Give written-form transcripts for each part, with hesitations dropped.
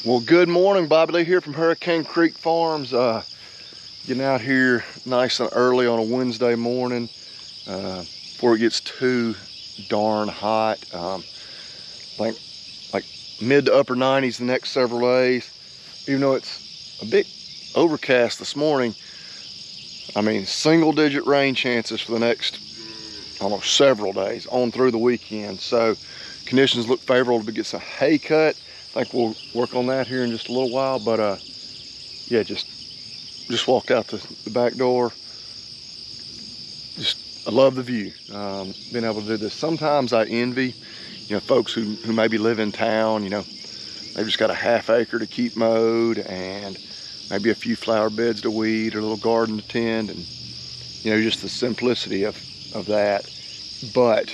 Well, good morning. Bobby Lee here from Hurricane Creek Farms. Getting out here nice and early on a Wednesday morning before it gets too darn hot. I think like mid to upper 90s the next several days. Even though it's a bit overcast this morning, I mean, single-digit rain chances for the next almost several days on through the weekend. So conditions look favorable to get some hay cut. I think we'll work on that here in just a little while, but yeah, just walked out the back door. I love the view. Being able to do this. Sometimes I envy, folks who maybe live in town. They've just got a half acre to keep mowed and maybe a few flower beds to weed or a little garden to tend, and just the simplicity of that. But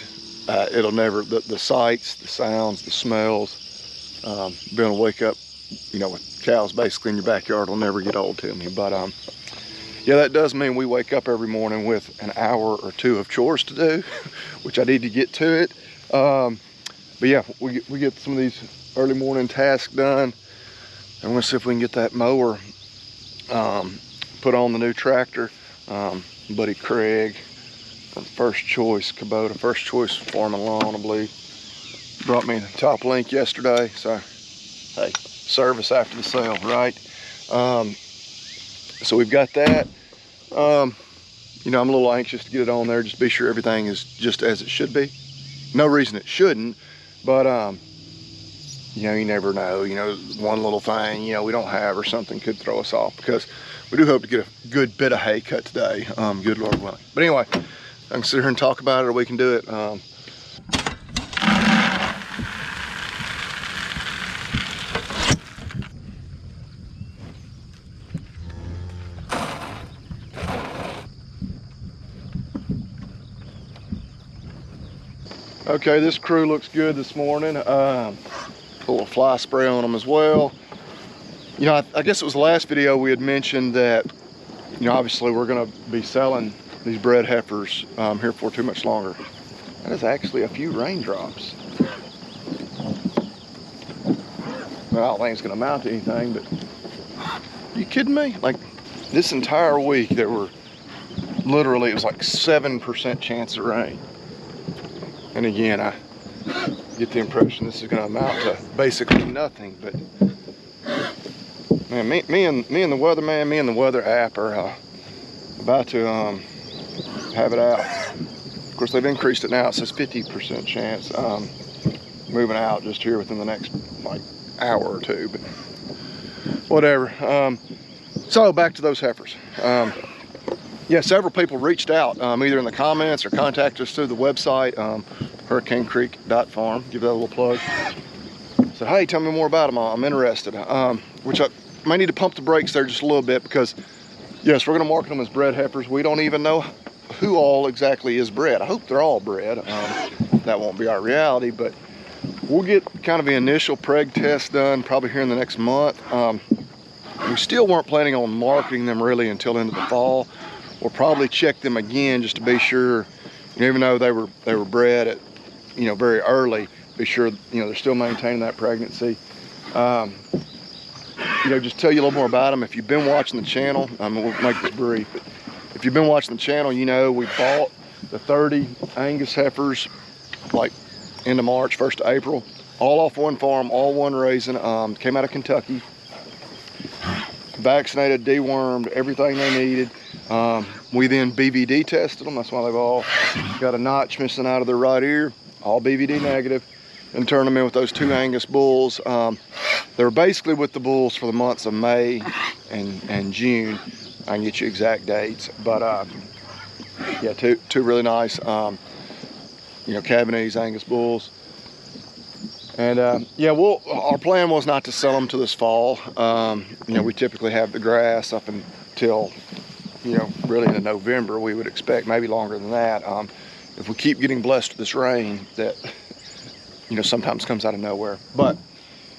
it'll never, the sights, the sounds, the smells, being able to wake up, with cows basically in your backyard will never get old to me. But yeah, that does mean we wake up every morning with an hour or two of chores to do, which I need to get to it. But yeah, we get some of these early morning tasks done. I'm gonna see if we can get that mower put on the new tractor. Buddy Craig from First Choice Kubota, First Choice Farm and Lawn, I believe, brought me the top link yesterday. So hey, service after the sale, right? So we've got that. I'm a little anxious to get it on there, just be sure everything is just as it should be. No reason it shouldn't, but you never know. One little thing we don't have or something could throw us off, because we do hope to get a good bit of hay cut today, good Lord willing. But anyway, I can sit here and talk about it, or we can do it. Okay, this crew looks good this morning. Put a little fly spray on them as well. I guess it was the last video we had mentioned that, obviously we're gonna be selling these bred heifers here for too much longer. That is actually a few raindrops. Well, I don't think it's gonna amount to anything, but are you kidding me? Like this entire week there were literally, it was like 7% chance of rain. And again, I get the impression this is going to amount to basically nothing. But man, me and the weatherman, me and the weather app are about to have it out. Of course, they've increased it now. It says 50% chance moving out just here within the next hour or two. But whatever. So back to those heifers. Yeah, several people reached out, either in the comments or contacted us through the website, hurricanecreek.farm. Give that a little plug. So, hey, tell me more about them. I'm interested. Which I may need to pump the brakes there just a little bit, because, yes, we're going to market them as bred heifers. We don't even know who all exactly is bred. I hope they're all bred. That won't be our reality, but we'll get kind of the initial preg test done probably here in the next month. We still weren't planning on marketing them really until into the fall. We'll probably check them again just to be sure, even though they were bred at, very early, be sure, they're still maintaining that pregnancy. Just tell you a little more about them. If you've been watching the channel, we'll make this brief, but if you've been watching the channel, we bought the 30 Angus heifers, end of March, 1st of April, all off one farm, all one raising, came out of Kentucky, vaccinated, dewormed, everything they needed. We then BVD tested them. That's why they've all got a notch missing out of their right ear, all BVD negative, and turned them in with those 2 Angus bulls. They were basically with the bulls for the months of May and June. I can get you exact dates, but yeah, two really nice, Cabanese Angus bulls. And yeah, our plan was not to sell them to this fall. We typically have the grass up until, really into November. We would expect maybe longer than that. If we keep getting blessed with this rain that, sometimes comes out of nowhere. But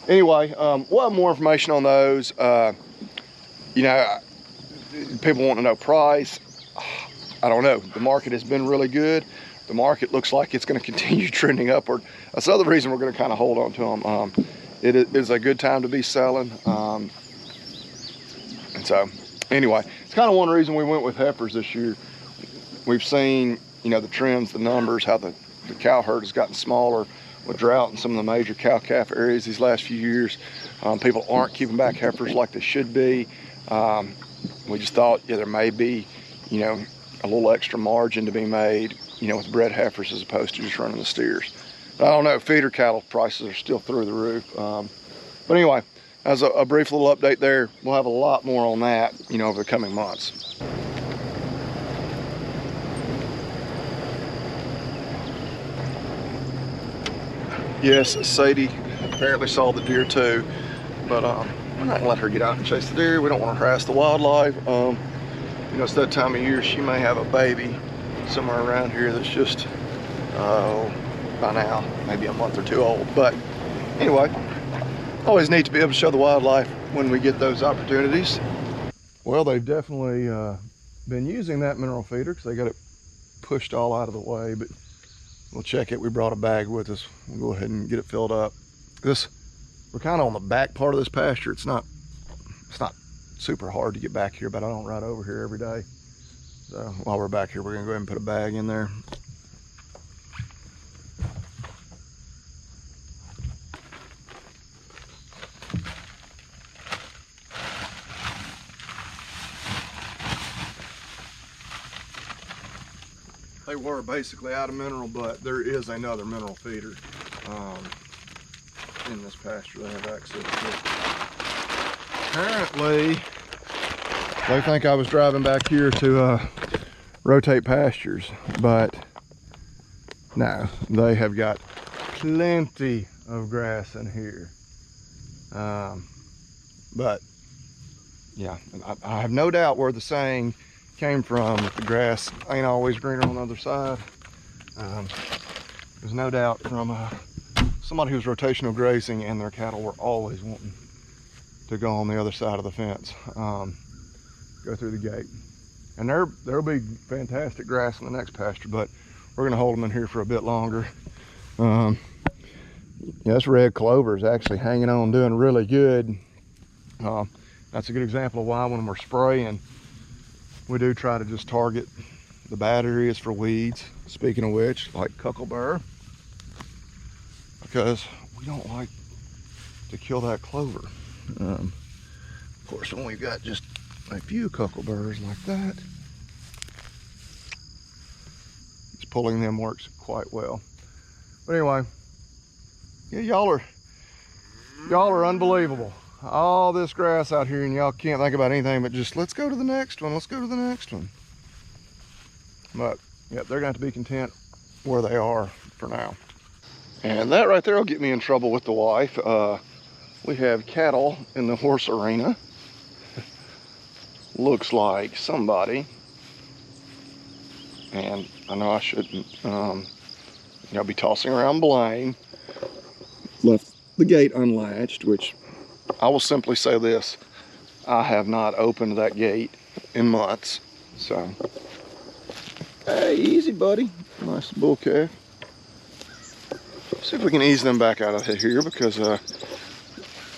anyway, we'll have more information on those. People want to know price. I don't know. The market has been really good. The market looks like it's going to continue trending upward. That's the other reason we're going to kind of hold on to them. it is a good time to be selling. And so anyway, it's kind of one reason we went with heifers this year. We've seen, you know, the trends, the numbers, how the cow herd has gotten smaller with drought in some of the major cow-calf areas these last few years. People aren't keeping back heifers like they should be. We just thought, yeah, there may be, you know, a little extra margin to be made, you know, with bred heifers as opposed to just running the steers. But I don't know, feeder cattle prices are still through the roof. But anyway, as a brief little update there, we'll have a lot more on that, you know, over the coming months. Yes, Sadie apparently saw the deer too, but we're not gonna let her get out and chase the deer. We don't want to harass the wildlife. You know, it's that time of year. She may have a baby somewhere around here that's just, by now, maybe a month or two old. But anyway, always neat to be able to show the wildlife when we get those opportunities. Well, they've definitely been using that mineral feeder because they got it pushed all out of the way, but we'll check it. We brought a bag with us. We'll go ahead and get it filled up. We're kind of on the back part of this pasture. It's not super hard to get back here, but I don't ride over here every day. So while we're back here, we're gonna go ahead and put a bag in there. They were basically out of mineral, but there is another mineral feeder in this pasture they have access to. Apparently, they think I was driving back here to rotate pastures, but no, they have got plenty of grass in here. But yeah, I have no doubt where the saying came from that the grass ain't always greener on the other side. There's no doubt from somebody who's rotational grazing, and their cattle were always wanting to go on the other side of the fence, go through the gate. And there'll be fantastic grass in the next pasture, but we're gonna hold them in here for a bit longer. Yeah, this red clover is actually hanging on, doing really good. That's a good example of why when we're spraying, we do try to just target the bad areas for weeds. Speaking of which, like cuckleburr, because we don't like to kill that clover. Of course, when we've got just a few cuckleburrs like that, just pulling them works quite well. But anyway, yeah, y'all are unbelievable. All this grass out here, and y'all can't think about anything but just, let's go to the next one, let's go to the next one. But yeah, they're going to be content where they are for now. And that right there will get me in trouble with the wife. We have cattle in the horse arena. Looks like somebody, and I know I shouldn't, be tossing around blame, left the gate unlatched, which I will simply say this: I have not opened that gate in months. So, hey, easy, buddy. Nice bull calf. See if we can ease them back out of here, because,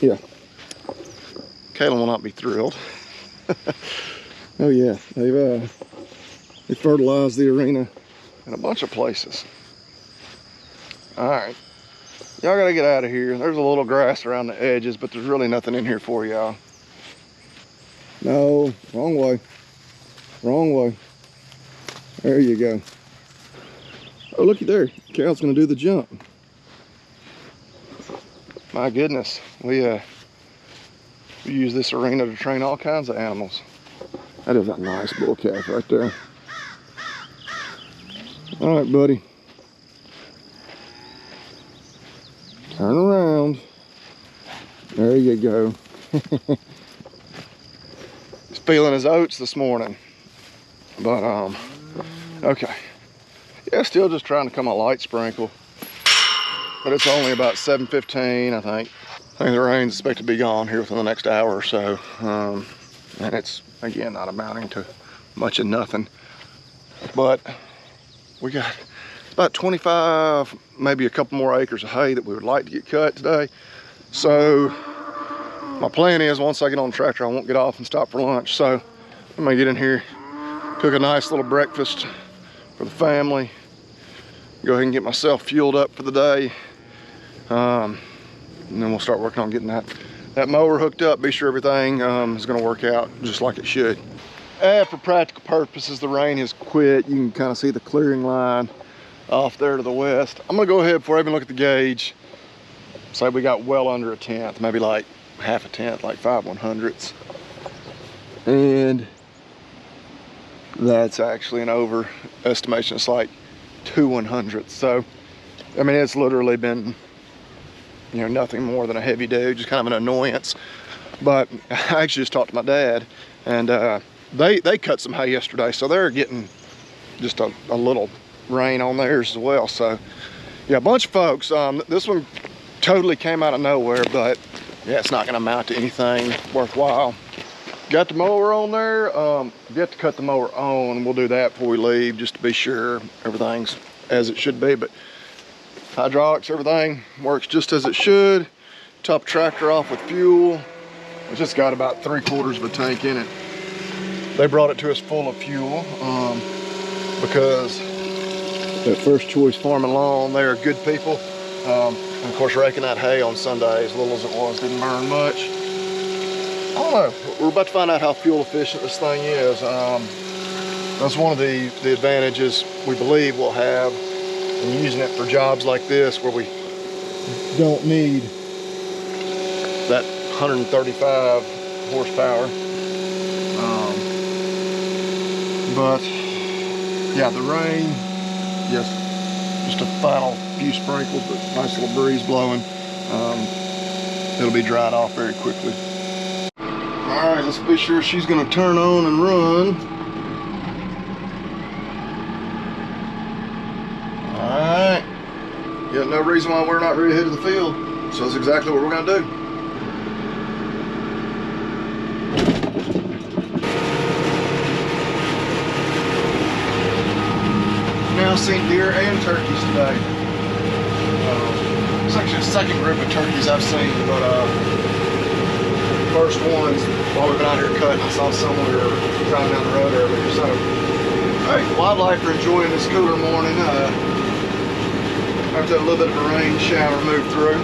yeah, Kayla will not be thrilled. Oh yeah, they fertilized the arena in a bunch of places. All right. Y'all gotta get out of here. There's a little grass around the edges, but there's really nothing in here for y'all. No, wrong way. Wrong way. There you go. Oh, looky there. Carol's gonna do the jump. My goodness, we use this arena to train all kinds of animals. That is a nice bull calf right there. All right, buddy. Turn around. There you go. He's feeling his oats this morning. But, okay. Yeah, still just trying to come a light sprinkle. But it's only about 7:15, I think. I think the rain's expected to be gone here within the next hour or so. And it's, again, not amounting to much of nothing. But we got about 25, maybe a couple more acres of hay that we would like to get cut today. So my plan is once I get on the tractor, I won't get off and stop for lunch. So I'm gonna get in here, cook a nice little breakfast for the family, go ahead and get myself fueled up for the day. And then we'll start working on getting that mower hooked up, be sure everything is gonna work out just like it should. For practical purposes, the rain has quit. You can kind of see the clearing line off there to the west. I'm gonna go ahead before I even look at the gauge, say we got well under a tenth, maybe like half a tenth, like 5/100ths. And that's actually an overestimation. It's like 2/100ths. So, I mean, it's literally been, you know, nothing more than a heavy dew, just kind of an annoyance. But I actually just talked to my dad, and they cut some hay yesterday, so they're getting just a little rain on theirs as well. So yeah, a bunch of folks. This one totally came out of nowhere, but yeah, it's not going to amount to anything worthwhile. Got the mower on there. Get to cut the mower on. We'll do that before we leave, just to be sure everything's as it should be. But hydraulics, everything works just as it should. Top tractor off with fuel. It's just got about 3/4 of a tank in it. They brought it to us full of fuel because that First Choice Farm and Lawn, they are good people. And of course, raking that hay on Sunday, as little as it was, didn't burn much. I don't know. We're about to find out how fuel efficient this thing is. That's one of the advantages we believe we'll have in using it for jobs like this, where we don't need that 135 horsepower. But yeah, the rain, yes, just a final few sprinkles, but nice little breeze blowing. It'll be dried off very quickly. All right, let's be sure she's gonna turn on and run. All right, yeah, no reason why we're not ready to head to the field. So that's exactly what we're gonna do. Now seen deer and turkeys today. It's actually the second group of turkeys I've seen, but first ones while we've been out here cutting, I saw some when we were driving down the road earlier. So, hey, wildlife are enjoying this cooler morning. After that little bit of a rain shower moved through.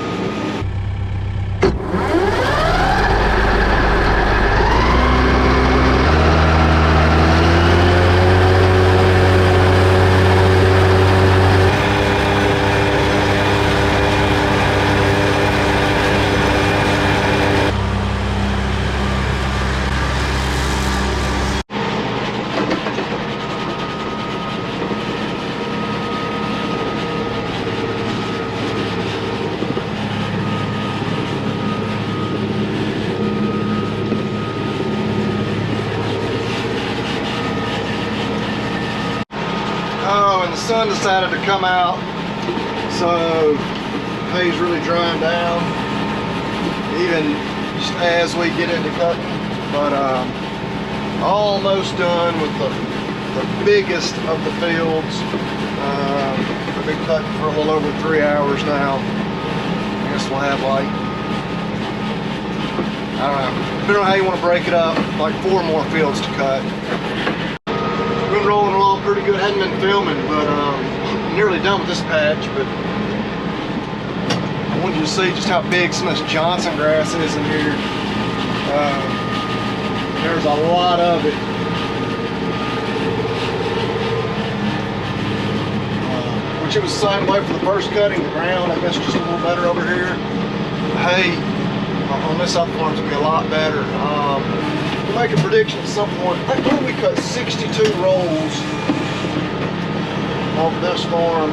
The sun decided to come out, so hay's really drying down, even just as we get into cutting. But almost done with the biggest of the fields. We've been cutting for a little over 3 hours now. I guess we'll have like, I don't know, depending on how you want to break it up, like 4 more fields to cut. Been rolling along pretty good. Hadn't been filming, but I'm nearly done with this patch. But I wanted you to see just how big some of this Johnson grass is in here. There's a lot of it. Which it was the same way for the first cutting. The ground, I guess, just a little better over here. Hay on this other farm's gonna be a lot better. We'll make a prediction at some point. I think we cut 62 rolls off this farm.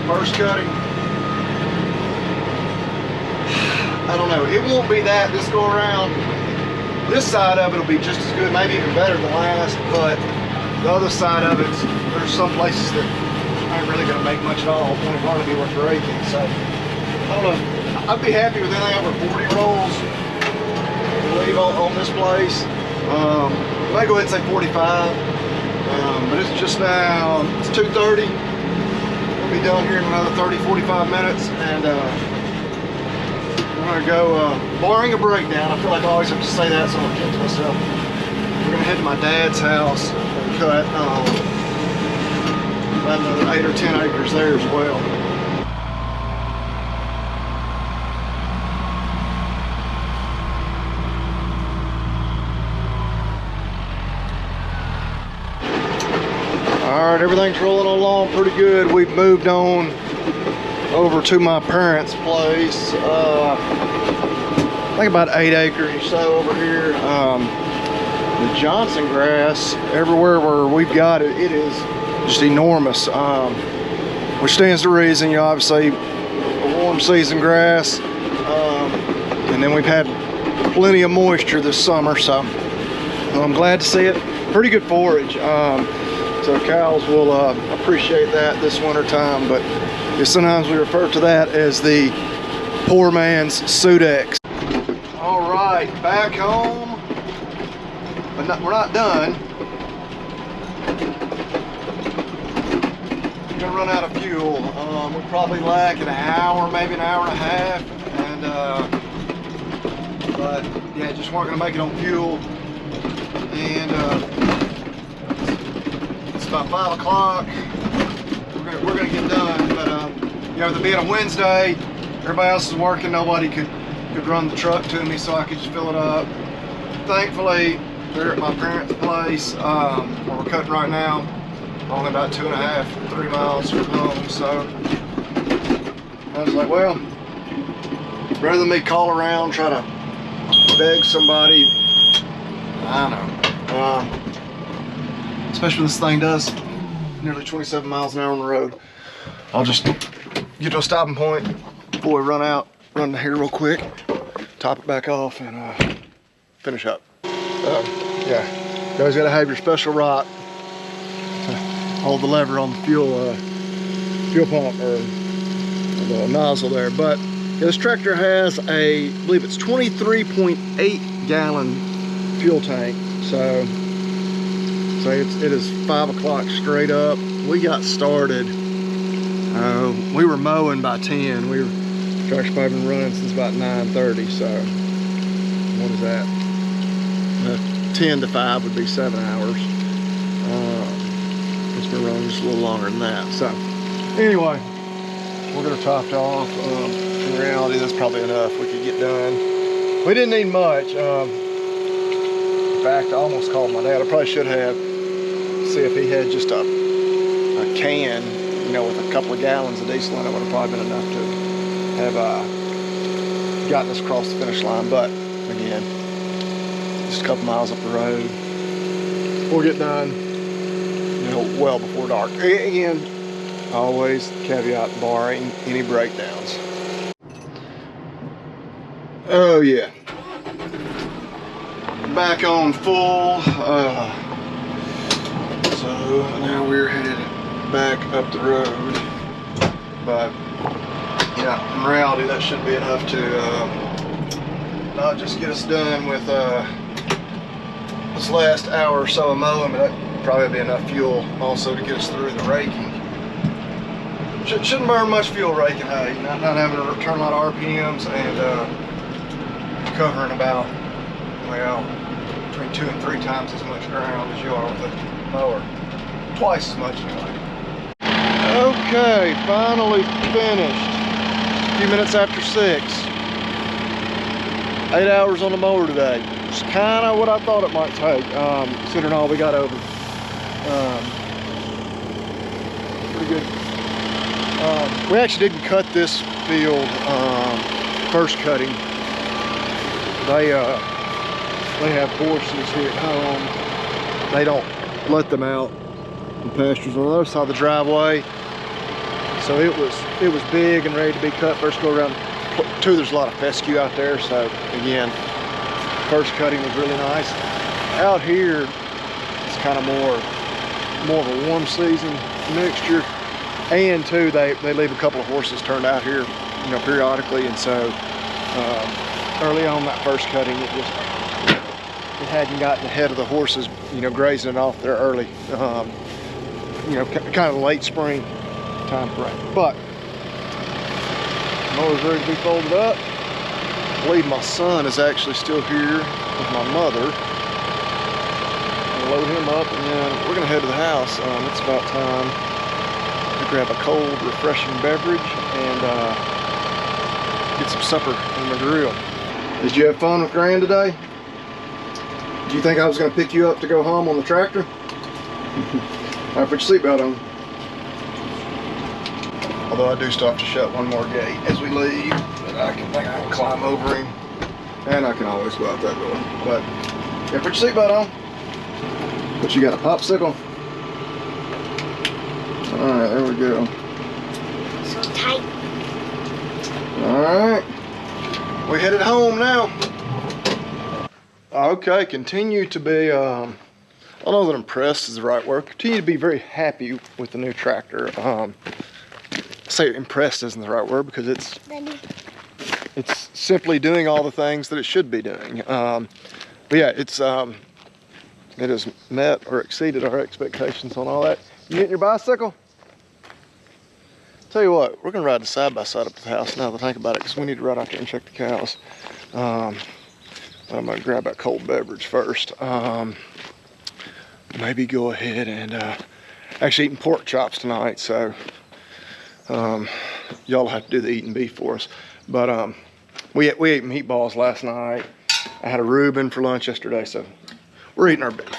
First cutting. I don't know. It won't be that this go around. This side of it will be just as good, maybe even better than last. But the other side of it, there's some places that aren't really going to make much at all. It's only going to be worth raking. So I don't know. I'd be happy with anything over 40 rolls. Leave on this place. I might go ahead and say 45, but it's just now, it's 2:30. We'll be done here in another 30, 45 minutes, and gonna go, barring a breakdown, I feel like I always have to say that, so I'm gonna get to myself. We're gonna head to my dad's house and cut about another 8 or 10 acres there as well. All right, everything's rolling along pretty good. We've moved on over to my parents' place. I think about 8 acres or so over here. The Johnson grass, everywhere where we've got it, it is just enormous. Which stands to reason, you know, obviously a warm season grass. And then we've had plenty of moisture this summer, so I'm glad to see it. Pretty good forage. So cows will appreciate that this winter time, but sometimes we refer to that as the poor man's Sudex. All right, back home, but we're not done. We're gonna run out of fuel. We probably lack an hour, maybe an hour and a half, and but yeah, just weren't gonna make it on fuel, and about 5 o'clock. We're gonna get done, but you know, the being a Wednesday, everybody else is working. Nobody could run the truck to me, so I could just fill it up. Thankfully, they're at my parents' place where we're cutting right now. Only about 2.5, 3 miles from home. So I was like, well, rather than me call around, try to beg somebody, I don't know. Especially when this thing does nearly 27 miles an hour on the road. I'll just get to a stopping point before we run here real quick, top it back off, and finish up. Yeah, you always gotta have your special rock to hold the lever on the fuel pump or the nozzle there. But yeah, this tractor has I believe it's 23.8 gallon fuel tank. So it is 5 o'clock straight up. We got started. We were mowing by 10. Tractor's probably been running since about 9:30. So what is that? 10 to 5 would be 7 hours. It's been running just a little longer than that. So anyway, we're gonna top it off. In reality, that's probably enough. We could get done. We didn't need much. In fact, I almost called my dad. I probably should have. See if he had just a can, you know, with a couple of gallons of diesel in it, would have probably been enough to have gotten us across the finish line. But again, just a couple miles up the road. We'll get done, you know, well before dark. Again, always caveat barring any breakdowns. Oh yeah, back on full. So now we're headed back up the road, but yeah, in reality that should be enough to not just get us done with this last hour or so of mowing, but that probably be enough fuel also to get us through the raking. Shouldn't burn much fuel raking hay, not having to return a lot of RPMs and covering about, well, between 2 and 3 times as much ground as you are with a mower. Twice as much anyway. Okay, finally finished. A few minutes after 6. 8 hours on the mower today. It's kind of what I thought it might take, considering all we got over. Pretty good. We actually didn't cut this field first cutting. They have horses here at home. They don't let them out in pastures on the other side of the driveway. So it was big and ready to be cut first go around. Too, there's a lot of fescue out there, so again, first cutting was really nice. Out here, it's kind of more of a warm season mixture, and too, they leave a couple of horses turned out here, you know, periodically, and so early on that first cutting, it hadn't gotten ahead of the horses, you know, grazing it off there early, you know, kind of late spring time frame. But mower's ready to be folded up. I believe my son is actually still here with my mother. I'll load him up and then we're gonna head to the house. It's about time to grab a cold, refreshing beverage and get some supper on the grill. Did you have fun with Gran today? Did you think I was gonna pick you up to go home on the tractor? All right, put your seatbelt on. Although I do still have to shut one more gate as we leave, but I think I can climb over him. And I can always go out that door. But yeah, put your seatbelt on. But you got a popsicle. All right, there we go. So tight. All right, we headed home now. Okay, continue to be, I don't know that impressed is the right word. Continue to be very happy with the new tractor. I say impressed isn't the right word because it's simply doing all the things that it should be doing. But yeah, it has met or exceeded our expectations on all that. You getting your bicycle? Tell you what, we're gonna ride the side by side up to the house now that I think about it, because we need to ride out there and check the cows. I'm gonna grab that cold beverage first. Maybe go ahead and actually eating pork chops tonight, so y'all have to do the eating beef for us. But we ate meatballs last night. I had a Reuben for lunch yesterday, so we're eating our beef.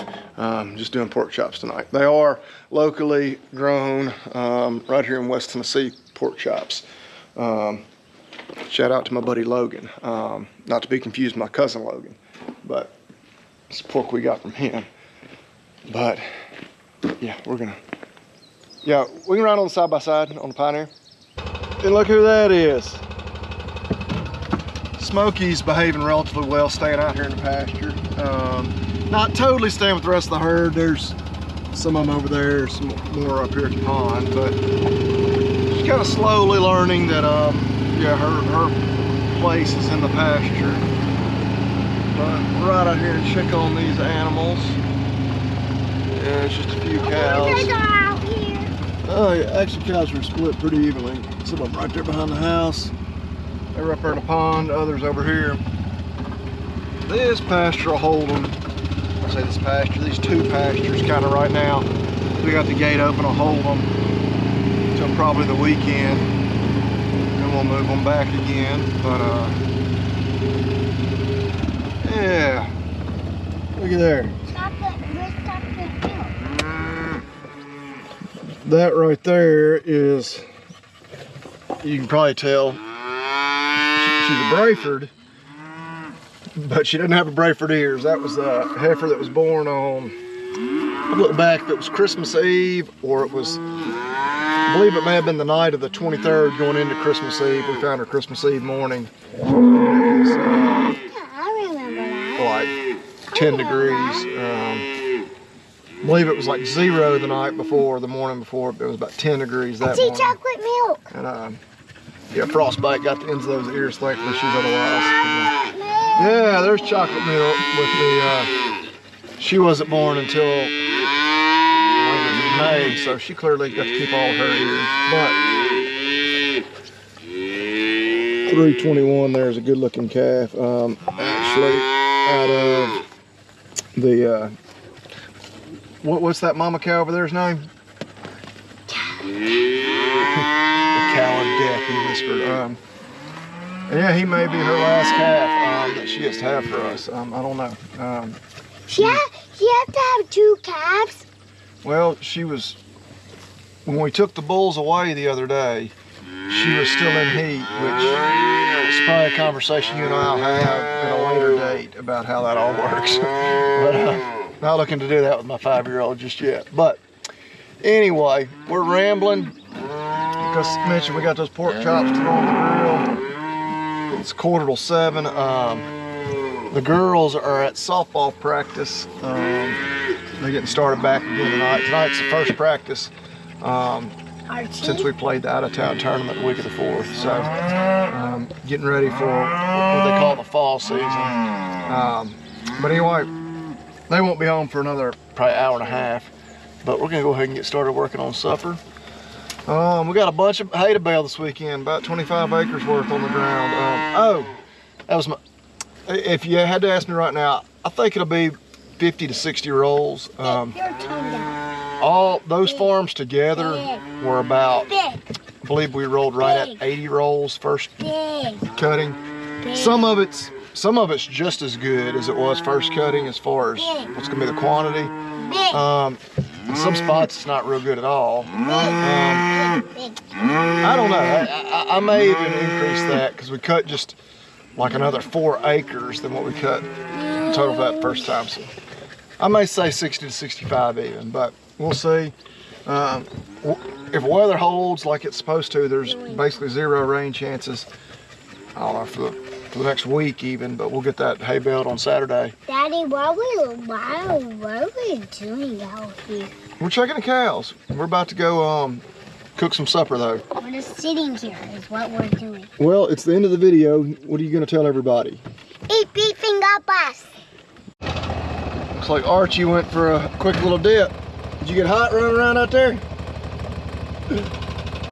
Just doing pork chops tonight. They are locally grown right here in West Tennessee, pork chops. Shout out to my buddy Logan. Not to be confused with my cousin Logan, but it's pork we got from him. But yeah, we can ride on the side by side on the Pioneer. And look who that is. Smokey's behaving relatively well, staying out here in the pasture. Not totally staying with the rest of the herd. There's some of them over there, some more up here at the pond, but she's kind of slowly learning that yeah, her place is in the pasture. But we're right out here and check on these animals. Yeah, it's just a few cows. Out here. Oh yeah, actually cows are split pretty evenly. Some of them right there behind the house. They're up there in the pond, others over here. This pasture will hold them. I say this pasture, these two pastures kind of right now. We got the gate open, will hold them until probably the weekend. Then we'll move them back again. But yeah, look at there. That right there is, you can probably tell, she's a Brayford, but she doesn't have a Brayford ears. That was the heifer that was born on, I look back, if it was Christmas Eve or it was, I believe it may have been the night of the 23rd going into Christmas Eve. We found her Christmas Eve morning. It was I remember that. like 10 degrees. I believe it was like 0 the night before, the morning before. It was about 10 degrees that morning. Chocolate milk. And yeah, frostbite got the ends of those ears. Thankfully, she's otherwise. Yeah, there's chocolate milk with the. She wasn't born until May, so she clearly got to keep all her ears. But 321 there is a good-looking calf. Actually, out of the. What's that mama cow over there's name? The cow of death, he whispered. Yeah, he may be her last calf that she has to have for us. I don't know. She has to have 2 calves? Well, she was, when we took the bulls away the other day, she was still in heat, which is probably a conversation you and I'll have at a later date about how that all works. But, not looking to do that with my 5-year-old just yet. But anyway, we're rambling. Because I mentioned we got those pork chops to go on the grill. It's 6:45. The girls are at softball practice. They're getting started back again tonight. Tonight's the first practice since we played the out-of-town tournament the week of the 4th. So getting ready for what they call the fall season. But anyway, they won't be home for another probably hour and a half, but we're gonna go ahead and get started working on supper. We got a bunch of hay to bale this weekend, about 25 acres worth on the ground. Oh, That was my, if you had to ask me right now, I think it'll be 50 to 60 rolls. Your tongue down. All those farms together were about, Big. I believe we rolled right at 80 rolls first Big. cutting. Big. Some of it's just as good as it was first cutting as far as what's gonna be the quantity. Big. In some spots it's not real good at all. Big. I don't know. I may even increase that because we cut just like another 4 acres than what we cut total that first time. So I may say 60 to 65 even, but we'll see. If weather holds like it's supposed to, there's basically 0 rain chances. I don't know for the next week even, but we'll get that hay baled on Saturday. Daddy, what are we doing out here? We're checking the cows. We're about to go cook some supper though. We're just sitting here is what we're doing. Well, it's the end of the video. What are you gonna tell everybody? Eat beef finger bus. Looks like Archie went for a quick little dip. Did you get hot running around out there?